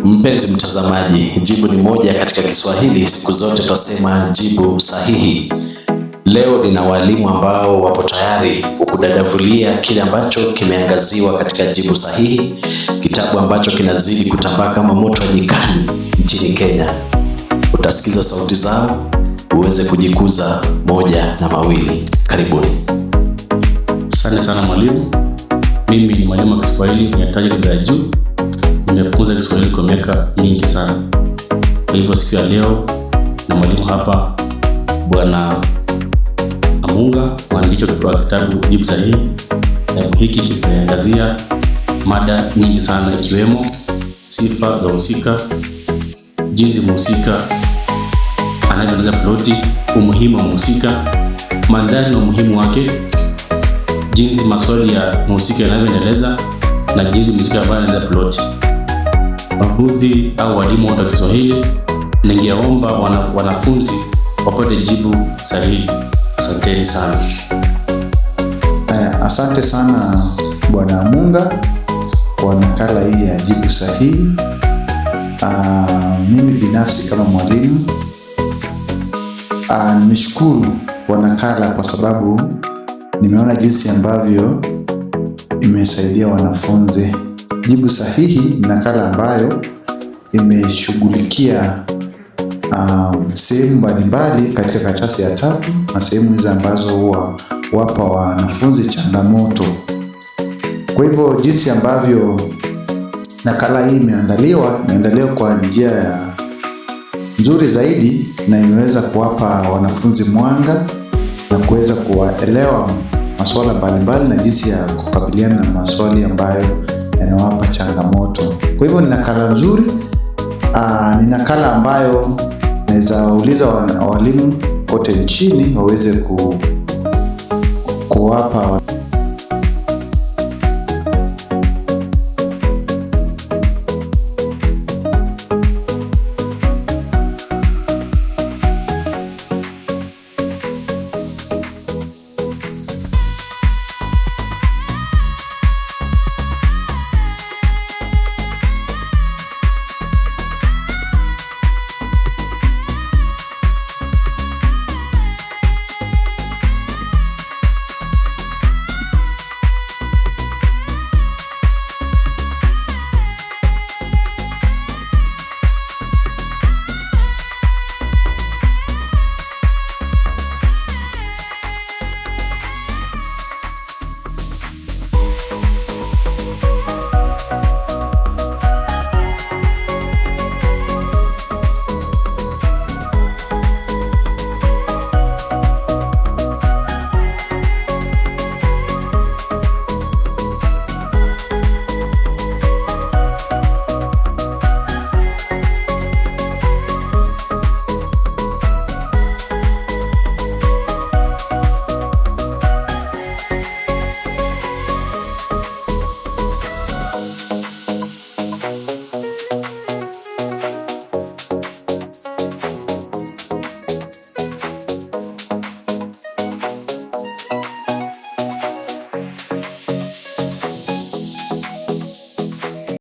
Mpenzi mtazamaji, jibu ni moja katika Kiswahili, siku zote twasema jibu sahihi. Leo nina walimu ambao wapo tayari kukudadavulia kile ambacho kimeangaziwa katika jibu sahihi, kitabu ambacho kinazidi kutambaa kama moto wa nyikani nchini Kenya. Utasikiza sauti zao uweze kujikuza moja na mawili. Karibuni. Asante sana mwalimu. Mimi ni mwalimu wa Kiswahili mwenye tajriba ya juu. Nimefunza Kiswahili kwa miaka mingi sana. Kwa hivyo siku ya leo na mwalimu hapa Bwana Amunga, mwandishi wa kitabu Jibu Sahihi. Kitabu hiki kimeangazia mada nyingi sana, ikiwemo sifa za mhusika, jinsi mhusika anavyoeleza ploti, umuhimu wa mhusika, mandhari na umuhimu wake, jinsi maswali ya mhusika yanavyoendeleza na jinsi mhusika anaeleza ploti. Wahudhi au walimu wote wa Kiswahili, ningeomba wanafunzi wapate jibu sahihi. Asanteni sana. Asante sana Bwana Amunga kwa nakala hii ya jibu sahihi. Mimi binafsi kama mwalimu nimeshukuru kwa nakala, kwa sababu nimeona jinsi ambavyo imesaidia wanafunzi. Jibu sahihi ni nakala ambayo imeshughulikia sehemu mbalimbali katika karatasi ya 3, na sehemu hizo ambazo huwa wapa wanafunzi changamoto. Kwa hivyo jinsi ambavyo nakala hii imeandaliwa kwa njia ya nzuri zaidi, na imeweza kuwapa wanafunzi mwanga na kuweza kuwaelewa masuala mbalimbali na jinsi ya kukabiliana na maswali ambayo yanawapa changamoto. Kwa hivyo ni nakala nzuri, ni nakala ambayo naweza uliza walimu kote nchini waweze kuwapa